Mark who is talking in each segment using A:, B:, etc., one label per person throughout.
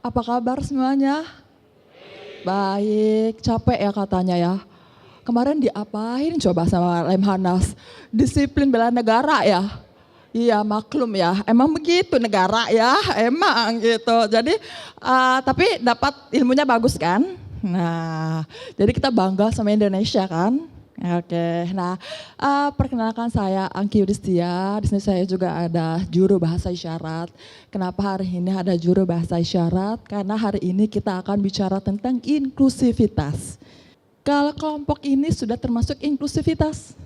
A: Apa kabar semuanya? Baik, capek ya katanya ya. Kemarin diapain coba sama Lemhanas? Disiplin bela negara ya? Iya maklum ya, emang begitu negara ya, emang gitu. Jadi tapi dapat ilmunya bagus kan? Nah, jadi kita bangga sama Indonesia kan? Oke, nah perkenalkan saya Angki Yudhistia. Di sini saya juga ada juru bahasa isyarat. Kenapa hari ini ada juru bahasa isyarat? Karena hari ini kita akan bicara tentang inklusivitas. Kalau kelompok ini sudah termasuk inklusivitas,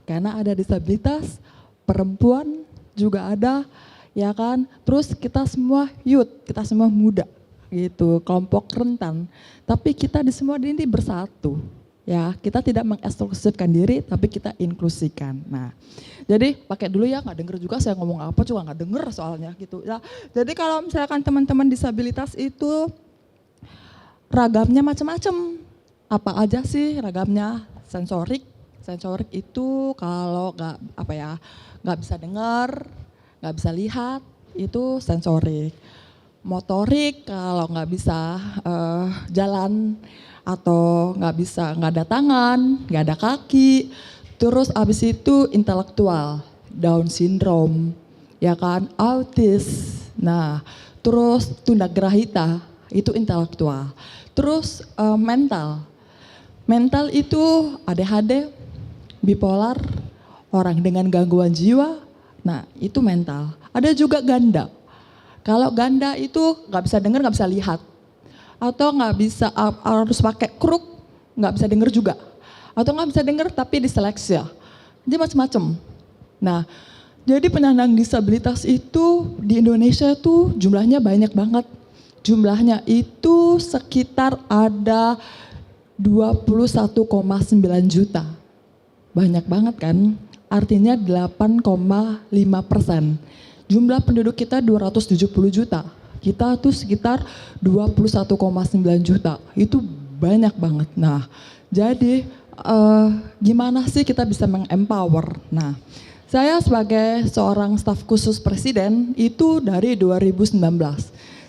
A: karena ada disabilitas, perempuan juga ada, ya kan? Terus kita semua youth, kita semua muda, gitu, kelompok rentan. Tapi kita di semua ini bersatu. Ya, kita tidak mengeksklusifkan diri, tapi kita inklusikan. Nah, jadi pakai dulu ya, nggak denger juga saya ngomong apa, juga nggak denger soalnya gitu. Ya, jadi kalau misalkan teman-teman disabilitas itu ragamnya macam-macam. Apa aja sih ragamnya? Sensorik itu kalau nggak bisa dengar, nggak bisa lihat, itu sensorik. Motorik kalau nggak bisa jalan atau nggak ada tangan, nggak ada kaki. Terus abis itu intelektual, Down syndrome, ya kan, autis. Nah, terus tunagrahita itu intelektual. Terus mental itu ADHD, bipolar, orang dengan gangguan jiwa. Nah, itu mental. Ada juga ganda. Kalau ganda itu nggak bisa dengar, nggak bisa lihat. Atau nggak bisa, harus pakai kruk, nggak bisa dengar juga. Atau nggak bisa dengar tapi diseleksia. Jadi macam-macam. Nah, jadi penyandang disabilitas itu di Indonesia tuh jumlahnya banyak banget. Jumlahnya itu sekitar ada 21,9 juta. Banyak banget kan? Artinya 8,5%. Jumlah penduduk kita 270 juta. Kita tuh sekitar 21,9 juta, itu banyak banget. Nah, jadi gimana sih kita bisa mengempower? Nah, saya sebagai seorang staf khusus presiden itu dari 2019.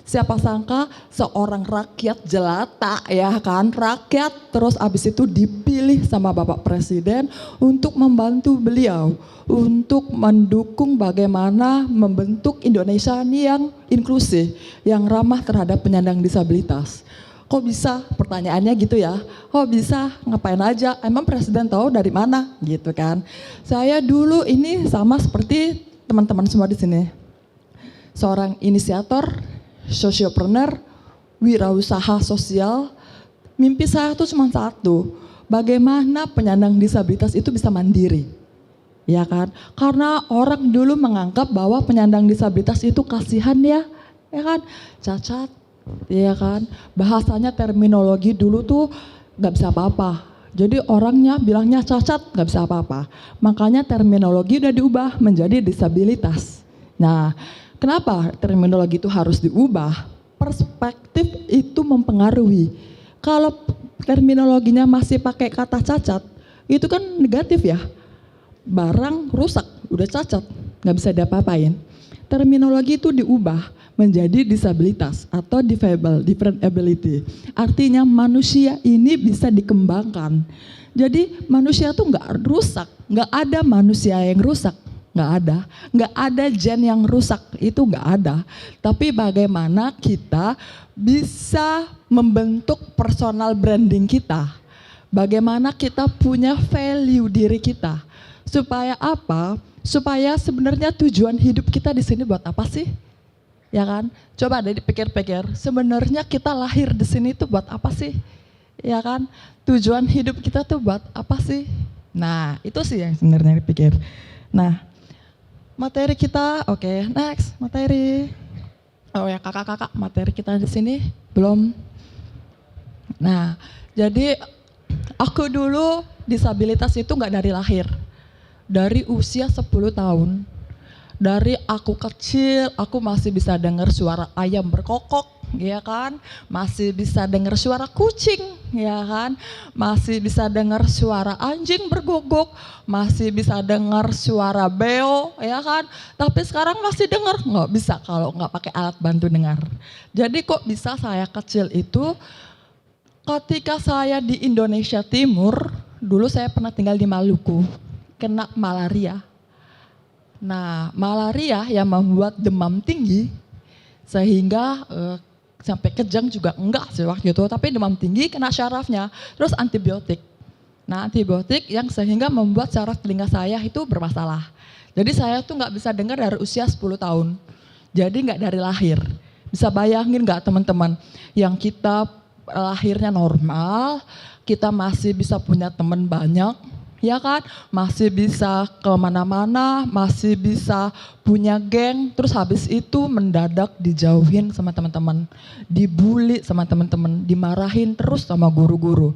A: Siapa sangka seorang rakyat jelata ya kan, rakyat terus abis itu dipilih sama Bapak Presiden untuk membantu beliau untuk mendukung bagaimana membentuk Indonesia ini yang inklusif, yang ramah terhadap penyandang disabilitas. Kok bisa? Pertanyaannya gitu ya. Kok bisa? Ngapain aja? Emang Presiden tahu dari mana? Gitu kan. Saya dulu ini sama seperti teman-teman semua di sini. Seorang inisiator, sosiopreneur, wirausaha sosial. Mimpi saya tuh cuma satu, bagaimana penyandang disabilitas itu bisa mandiri. Ya kan? Karena orang dulu menganggap bahwa penyandang disabilitas itu kasihan ya kan? Cacat, ya kan? Bahasanya terminologi dulu tuh nggak bisa apa-apa. Jadi orangnya bilangnya cacat nggak bisa apa-apa. Makanya terminologi udah diubah menjadi disabilitas. Nah, kenapa terminologi itu harus diubah? Perspektif itu mempengaruhi. Kalau terminologinya masih pakai kata cacat, itu kan negatif ya. Barang rusak, udah cacat, nggak bisa diapa-apain. Terminologi itu diubah menjadi disabilitas atau different ability. Artinya manusia ini bisa dikembangkan. Jadi manusia tuh nggak rusak, nggak ada manusia yang rusak. Nggak ada gen yang rusak, itu nggak ada. Tapi bagaimana kita bisa membentuk personal branding kita, bagaimana kita punya value diri kita, supaya apa? Supaya sebenarnya tujuan hidup kita di sini buat apa sih? Ya kan? Coba deh dipikir-pikir, sebenarnya kita lahir di sini tuh buat apa sih? Ya kan? Tujuan hidup kita tuh buat apa sih? Nah, itu sih yang sebenarnya dipikir. Nah, materi kita, oke, next materi. Oh ya kakak-kakak, materi kita di sini belum. Nah, jadi aku dulu disabilitas itu nggak dari lahir, dari usia 10 tahun. Dari aku kecil, aku masih bisa dengar suara ayam berkokok, ya kan? Masih bisa dengar suara kucing, ya kan? Masih bisa dengar suara anjing bergogok, masih bisa dengar suara beo, ya kan? Tapi sekarang masih dengar, nggak bisa kalau nggak pakai alat bantu dengar. Jadi kok bisa saya kecil itu, ketika saya di Indonesia Timur, dulu saya pernah tinggal di Maluku, kena malaria. Nah, malaria yang membuat demam tinggi, sehingga sampai kejang juga enggak sih waktu itu, tapi demam tinggi kena syarafnya, terus antibiotik. Nah, antibiotik yang sehingga membuat syaraf telinga saya itu bermasalah. Jadi saya tuh nggak bisa dengar dari usia 10 tahun, jadi nggak dari lahir. Bisa bayangin nggak teman-teman, yang kita lahirnya normal, kita masih bisa punya teman banyak, ya kan, masih bisa kemana-mana, masih bisa punya geng, terus habis itu mendadak dijauhin sama teman-teman, dibully sama teman-teman, dimarahin terus sama guru-guru.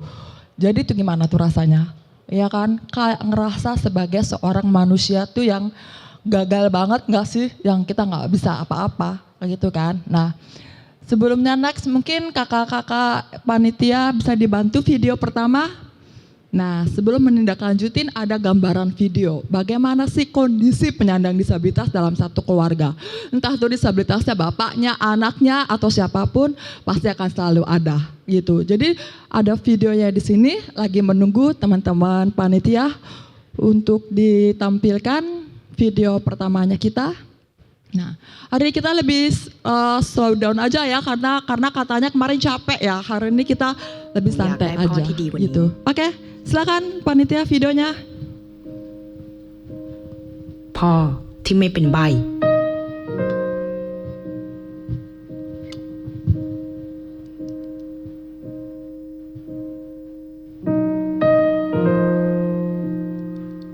A: Jadi itu gimana tuh rasanya? Ya kan, kayak ngerasa sebagai seorang manusia tuh yang gagal banget nggak sih, yang kita nggak bisa apa-apa, kayak gitu kan. Nah, sebelumnya next mungkin kakak-kakak panitia bisa dibantu video pertama. Nah, sebelum menindaklanjutin ada gambaran video. Bagaimana sih kondisi penyandang disabilitas dalam satu keluarga? Entah itu disabilitasnya bapaknya, anaknya, atau siapapun, pasti akan selalu ada gitu. Jadi ada videonya di sini, lagi menunggu teman-teman panitia untuk ditampilkan video pertamanya kita. Nah, hari ini kita lebih slow down aja ya, karena katanya kemarin capek ya. Hari ini kita lebih santai aja gitu. Oke, silakan panitia videonya.
B: พ่อที่ไม่เป็นใบ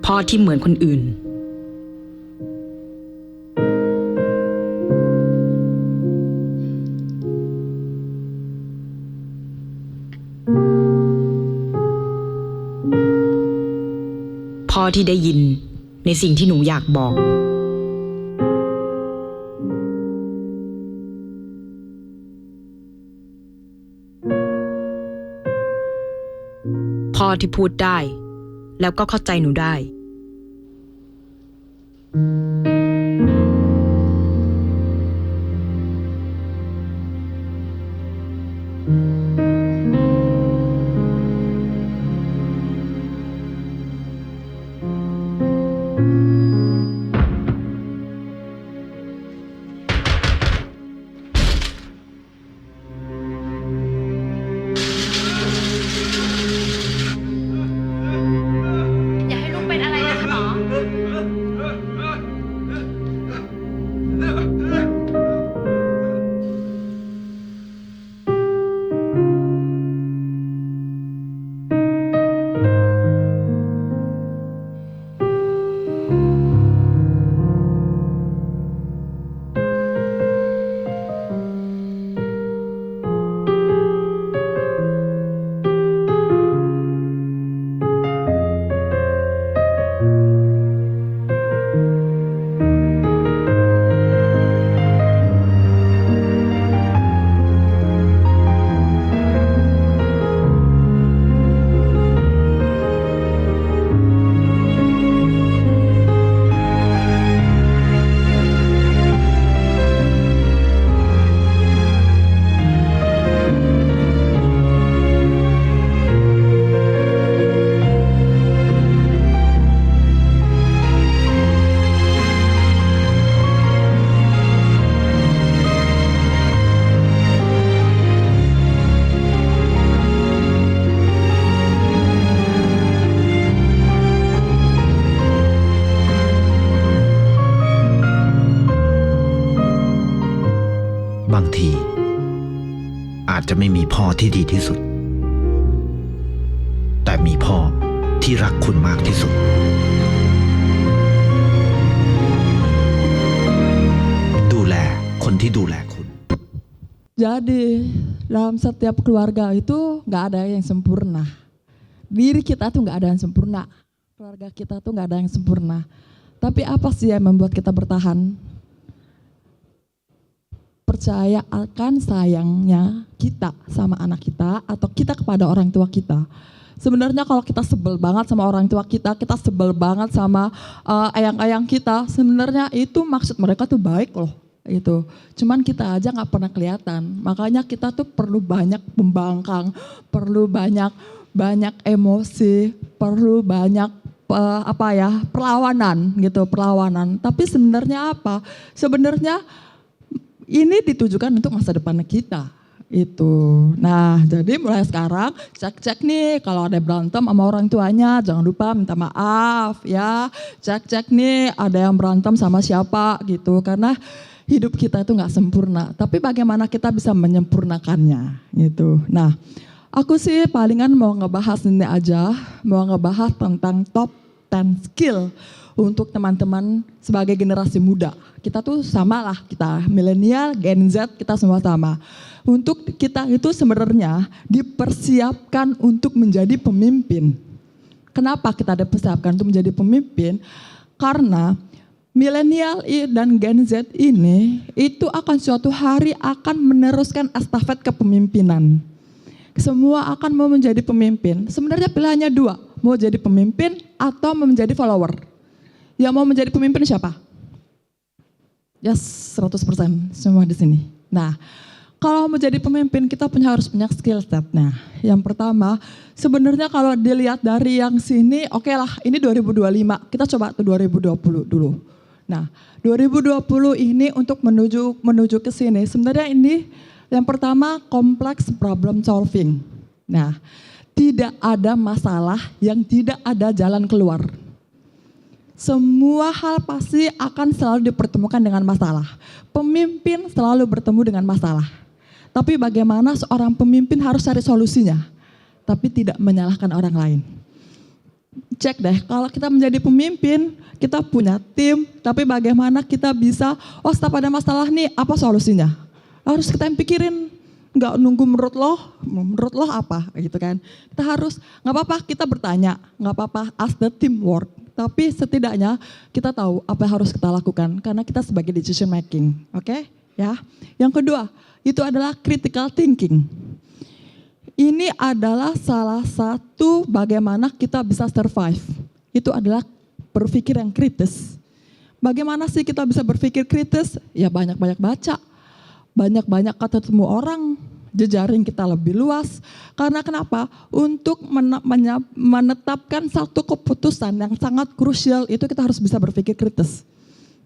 B: พ่อที่เหมือนคนอื่น พ่อที่ได้ยินในสิ่งที่หนูอยากบอก พ่อที่พูดได้แล้วก็เข้าใจหนูได้
C: อย่าให้ลูกเป็นอะไรนะคะหมอ
D: บางทีอาจจะไม่มีพ่อที่ดีที่สุด แต่มีพ่อที่รักคุณมากที่สุด ดูแลคนที่ดูแลคุณ
A: Jadi dalam setiap keluarga itu nggak ada yang sempurna. Diri kita tuh nggak ada yang sempurna. Keluarga kita tuh nggak ada yang sempurna. Tapi apa sih yang membuat kita bertahan? percaya akan sayangnya kita sama anak kita atau kita kepada orang tua kita. Sebenarnya kalau kita sebel banget sama orang tua kita sebel banget sama ayang-ayang kita, sebenarnya itu maksud mereka tuh baik loh. Itu cuman kita aja nggak pernah kelihatan. Makanya kita tuh perlu banyak pembangkang, perlu banyak emosi, perlu banyak perlawanan gitu, perlawanan. Tapi sebenarnya apa? Sebenarnya ini ditujukan untuk masa depan kita itu. Nah, jadi mulai sekarang cek nih kalau ada berantem sama orang tuanya, jangan lupa minta maaf ya. Cek nih ada yang berantem sama siapa gitu, karena hidup kita itu nggak sempurna. Tapi bagaimana kita bisa menyempurnakannya gitu. Nah, aku sih palingan mau ngebahas ini aja, mau ngebahas tentang top 10 skill untuk teman-teman sebagai generasi muda. Kita tuh sama lah, kita milenial, Gen Z, kita semua sama. Untuk kita itu sebenarnya dipersiapkan untuk menjadi pemimpin. Kenapa kita dipersiapkan untuk menjadi pemimpin? Karena milenial dan Gen Z ini itu akan suatu hari akan meneruskan estafet kepemimpinan. Semua akan mau menjadi pemimpin. Sebenarnya pilihannya dua, mau jadi pemimpin atau mau menjadi follower. Yang mau menjadi pemimpin siapa? Yes, 100% semua di sini. Nah, kalau mau jadi pemimpin kita harus punya skill set. Nah, yang pertama sebenarnya kalau dilihat dari yang sini, oke lah ini 2025, kita coba tuh 2020 dulu. Nah, 2020 ini untuk menuju ke sini, sebenarnya ini yang pertama kompleks problem solving. Nah, tidak ada masalah yang tidak ada jalan keluar. Semua hal pasti akan selalu dipertemukan dengan masalah. Pemimpin selalu bertemu dengan masalah. Tapi bagaimana seorang pemimpin harus cari solusinya, tapi tidak menyalahkan orang lain. Cek deh, kalau kita menjadi pemimpin, kita punya tim, tapi bagaimana kita bisa, setiap ada masalah nih, apa solusinya? Harus kita yang pikirin, nggak nunggu menurut lo apa, gitu kan? Kita harus, nggak apa-apa kita bertanya, nggak apa-apa ask the teamwork, tapi setidaknya kita tahu apa yang harus kita lakukan, karena kita sebagai decision making, oke? Ya. Yang kedua, itu adalah critical thinking. Ini adalah salah satu bagaimana kita bisa survive. Itu adalah berpikir yang kritis. Bagaimana sih kita bisa berpikir kritis? Ya banyak-banyak baca, banyak-banyak ketemu orang, jejaring kita lebih luas. Karena kenapa? Untuk menetapkan satu keputusan yang sangat krusial itu kita harus bisa berpikir kritis.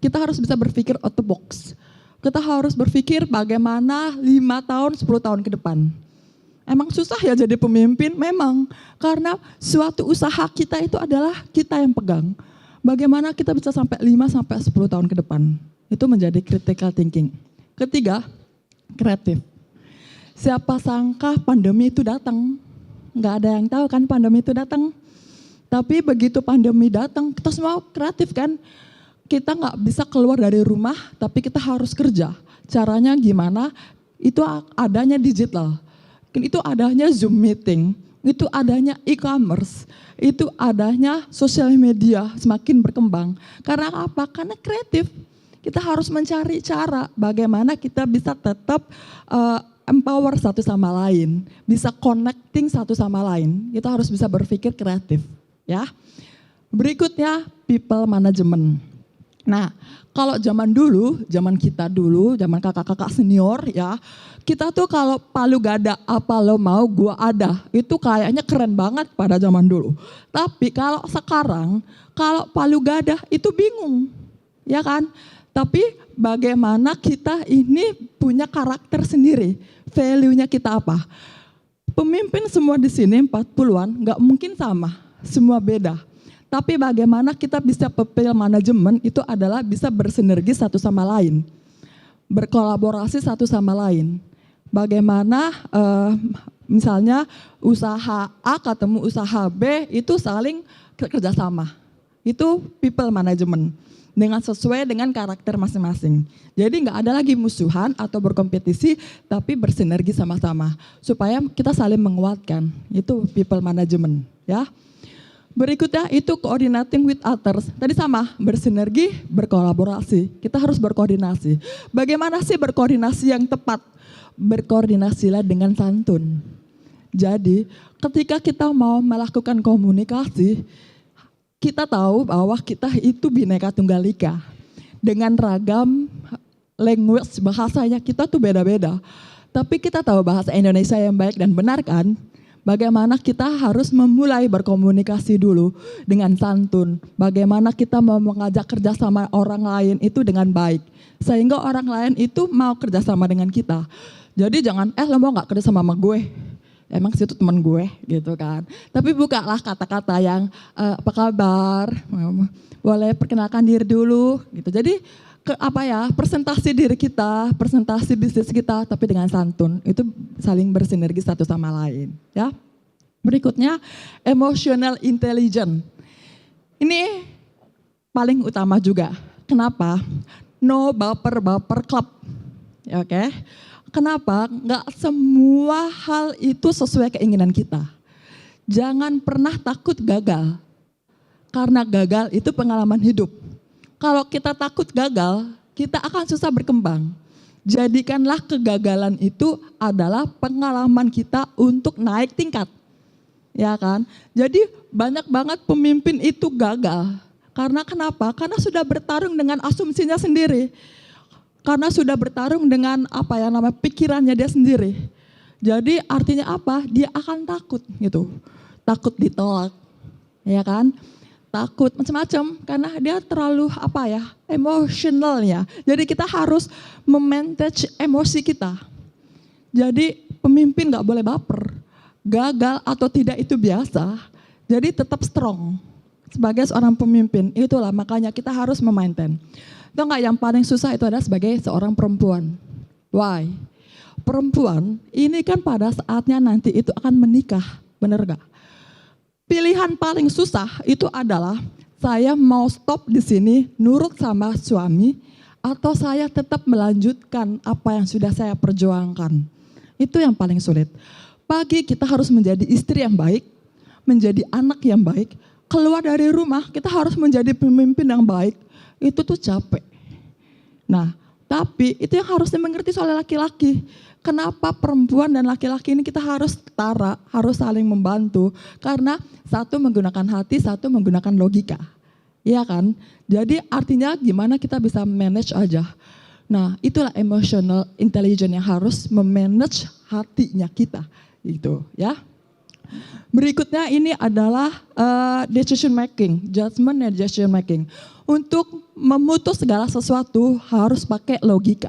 A: Kita harus bisa berpikir out the box. Kita harus berpikir bagaimana 5 tahun, 10 tahun ke depan. Emang susah ya jadi pemimpin? Memang, karena suatu usaha kita itu adalah kita yang pegang. Bagaimana kita bisa sampai 5 sampai 10 tahun ke depan? Itu menjadi critical thinking. Ketiga, kreatif. Siapa sangka pandemi itu datang? Nggak ada yang tahu kan pandemi itu datang. Tapi begitu pandemi datang, kita semua kreatif kan? Kita nggak bisa keluar dari rumah, tapi kita harus kerja. Caranya gimana? Itu adanya digital. Itu adanya Zoom meeting, itu adanya e-commerce, itu adanya sosial media semakin berkembang. Karena apa? Karena kreatif. Kita harus mencari cara bagaimana kita bisa tetap empower satu sama lain, bisa connecting satu sama lain. Kita harus bisa berpikir kreatif, ya. Berikutnya people management. Nah, kalau zaman dulu, zaman kita dulu, zaman kakak-kakak senior ya, kita tuh kalau palu gada apa lo mau gua ada, itu kayaknya keren banget pada zaman dulu. Tapi kalau sekarang, kalau palu gada itu bingung, ya kan? Tapi bagaimana kita ini punya karakter sendiri, value-nya kita apa? Pemimpin semua di sini 40-an nggak mungkin sama, semua beda. Tapi bagaimana kita bisa people manajemen itu adalah bisa bersinergi satu sama lain. Berkolaborasi satu sama lain. Bagaimana misalnya usaha A ketemu usaha B itu saling kerjasama. Itu people management. Dengan sesuai dengan karakter masing-masing. Jadi nggak ada lagi musuhan atau berkompetisi tapi bersinergi sama-sama. Supaya kita saling menguatkan. Itu people management ya. Berikutnya itu coordinating with others. Tadi sama, bersinergi, berkolaborasi. Kita harus berkoordinasi. Bagaimana sih berkoordinasi yang tepat? Berkoordinasilah dengan santun. Jadi ketika kita mau melakukan komunikasi, kita tahu bahwa kita itu Bhinneka Tunggal Ika. Dengan ragam language, bahasanya kita tuh beda-beda. Tapi kita tahu bahasa Indonesia yang baik dan benar kan? Bagaimana kita harus memulai berkomunikasi dulu dengan santun. Bagaimana kita mau mengajak kerjasama orang lain itu dengan baik. Sehingga orang lain itu mau kerjasama dengan kita. Jadi jangan, lo mau gak kerjasama sama gue? Emang situ teman gue gitu kan. Tapi bukalah kata-kata yang apa kabar, boleh perkenalkan diri dulu gitu. Jadi presentasi diri kita, presentasi bisnis kita, tapi dengan santun. Itu saling bersinergi satu sama lain. Ya. Berikutnya, emotional intelligence. Ini paling utama juga. Kenapa? No baper-baper club. Ya, oke. Kenapa? Nggak semua hal itu sesuai keinginan kita. Jangan pernah takut gagal. Karena gagal itu pengalaman hidup. Kalau kita takut gagal, kita akan susah berkembang. Jadikanlah kegagalan itu adalah pengalaman kita untuk naik tingkat. Ya kan? Jadi banyak banget pemimpin itu gagal. Karena kenapa? Karena sudah bertarung dengan asumsinya sendiri. Karena sudah bertarung dengan pikirannya dia sendiri. Jadi artinya apa? Dia akan takut gitu. Takut ditolak. Ya kan? Takut macam-macam karena dia terlalu emosional ya. Jadi kita harus memanage emosi kita. Jadi pemimpin gak boleh baper. Gagal atau tidak itu biasa. Jadi tetap strong. Sebagai seorang pemimpin, itulah makanya kita harus memaintain. Itu enggak yang paling susah itu adalah sebagai seorang perempuan. Why? Perempuan ini kan pada saatnya nanti itu akan menikah, benar gak? Pilihan paling susah itu adalah saya mau stop di sini nurut sama suami atau saya tetap melanjutkan apa yang sudah saya perjuangkan. Itu yang paling sulit. Pagi kita harus menjadi istri yang baik, menjadi anak yang baik, keluar dari rumah kita harus menjadi pemimpin yang baik. Itu tuh capek. Nah, tapi itu yang harus dimengerti oleh laki-laki. Kenapa perempuan dan laki-laki ini kita harus setara, harus saling membantu. Karena satu menggunakan hati, satu menggunakan logika. Iya kan? Jadi artinya gimana kita bisa manage aja. Nah, itulah emotional intelligence yang harus memanage hatinya kita. Gitu ya. Berikutnya ini adalah decision making, judgment and decision making. Untuk memutus segala sesuatu harus pakai logika.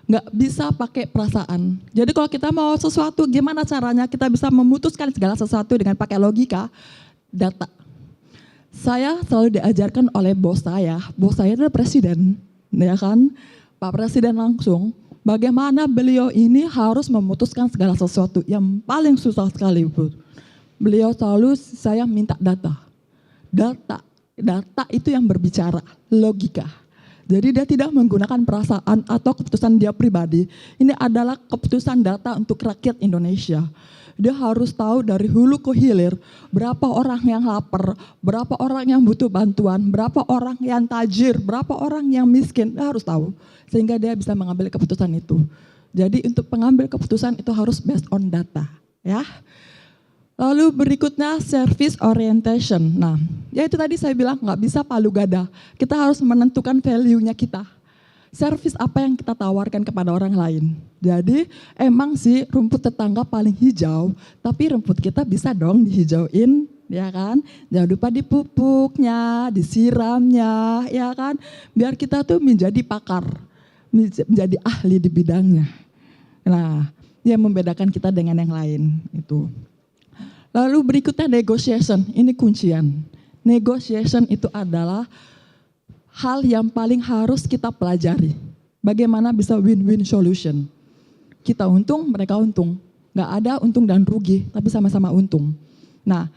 A: Nggak bisa pakai perasaan. Jadi kalau kita mau sesuatu, gimana caranya kita bisa memutuskan segala sesuatu dengan pakai logika? Data. Saya selalu diajarkan oleh bos saya adalah presiden, ya kan? Pak Presiden langsung, bagaimana beliau ini harus memutuskan segala sesuatu yang paling susah sekali. Beliau selalu saya minta data. Data itu yang berbicara, logika. Jadi dia tidak menggunakan perasaan atau keputusan dia pribadi. Ini adalah keputusan data untuk rakyat Indonesia. Dia harus tahu dari hulu ke hilir berapa orang yang lapar, berapa orang yang butuh bantuan, berapa orang yang tajir, berapa orang yang miskin. Dia harus tahu sehingga dia bisa mengambil keputusan itu. Jadi untuk mengambil keputusan itu harus based on data, ya. Lalu berikutnya service orientation. Nah, ya itu tadi saya bilang nggak bisa palu gada. Kita harus menentukan value-nya kita. Service apa yang kita tawarkan kepada orang lain. Jadi emang sih rumput tetangga paling hijau, tapi rumput kita bisa dong dihijauin, ya kan? Jangan lupa dipupuknya, disiramnya, ya kan? Biar kita tuh menjadi pakar, menjadi ahli di bidangnya. Nah, yang membedakan kita dengan yang lain itu. Lalu berikutnya negotiation, ini kuncian. Negotiation itu adalah hal yang paling harus kita pelajari. Bagaimana bisa win-win solution. Kita untung, mereka untung. Nggak ada untung dan rugi, tapi sama-sama untung. Nah,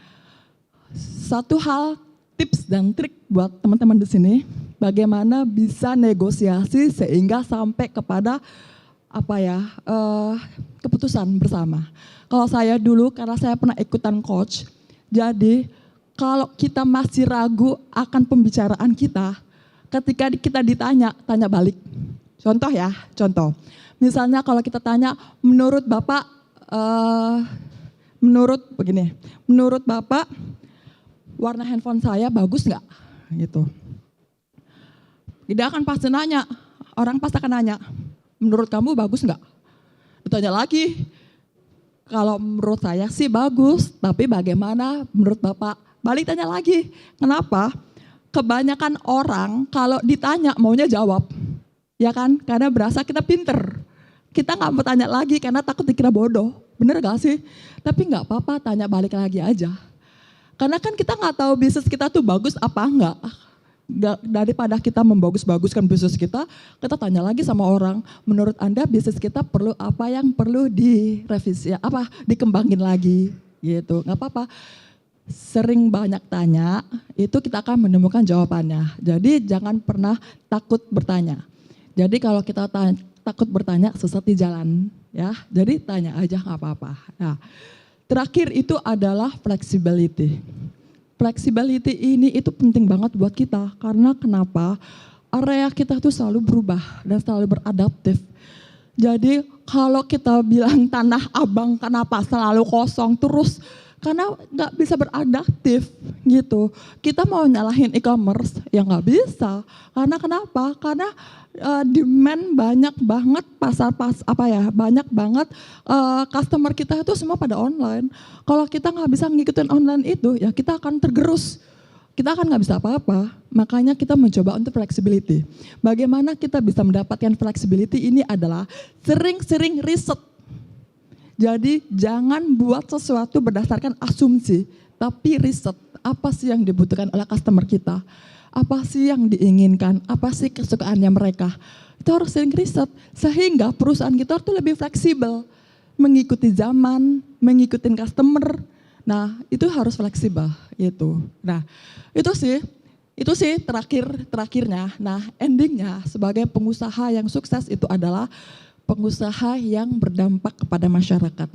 A: satu hal tips dan trik buat teman-teman di sini, bagaimana bisa negosiasi sehingga sampai kepada keputusan bersama. Kalau saya dulu, karena saya pernah ikutan coach, jadi kalau kita masih ragu akan pembicaraan kita, ketika kita tanya balik. Contoh ya, contoh. Misalnya kalau kita tanya, menurut Bapak, menurut Bapak warna handphone saya bagus nggak? Gitu. Tidak akan pasti nanya, orang pasti akan nanya, menurut kamu bagus nggak? Ditanya lagi, kalau menurut saya sih bagus, tapi bagaimana menurut Bapak? Balik tanya lagi, kenapa? Kebanyakan orang kalau ditanya maunya jawab, ya kan? Karena berasa kita pinter. Kita nggak mau tanya lagi karena takut dikira bodoh, bener gak sih? Tapi nggak apa-apa, tanya balik lagi aja. Karena kan kita nggak tahu bisnis kita tuh bagus apa enggak. Daripada kita membagus-baguskan bisnis kita tanya lagi sama orang, menurut Anda bisnis kita perlu apa yang perlu direvisi, apa dikembangin lagi gitu. Nggak apa-apa, sering banyak tanya, itu kita akan menemukan jawabannya. Jadi jangan pernah takut bertanya. Jadi kalau kita takut bertanya, sesat di jalan ya. Jadi tanya aja nggak apa-apa. Nah, terakhir itu adalah flexibility. Flexibility ini itu penting banget buat kita, karena kenapa? Area kita tuh selalu berubah dan selalu beradaptif. Jadi kalau kita bilang Tanah Abang kenapa selalu kosong terus, karena nggak bisa beradaptif gitu. Kita mau nyalahin e-commerce ya nggak bisa. Karena kenapa? Karena demand banyak banget banyak banget customer kita itu semua pada online. Kalau kita nggak bisa ngikutin online itu ya kita akan tergerus. Kita akan nggak bisa apa-apa. Makanya kita mencoba untuk flexibility. Bagaimana kita bisa mendapatkan flexibility ini adalah sering-sering riset. Jadi jangan buat sesuatu berdasarkan asumsi, tapi riset apa sih yang dibutuhkan oleh customer kita, apa sih yang diinginkan, apa sih kesukaannya mereka. Itu harus sering riset, sehingga perusahaan kita tuh lebih fleksibel, mengikuti zaman, mengikuti customer. Nah itu harus fleksibel gitu. Nah itu sih terakhirnya. Nah endingnya sebagai pengusaha yang sukses itu adalah pengusaha yang berdampak kepada masyarakat.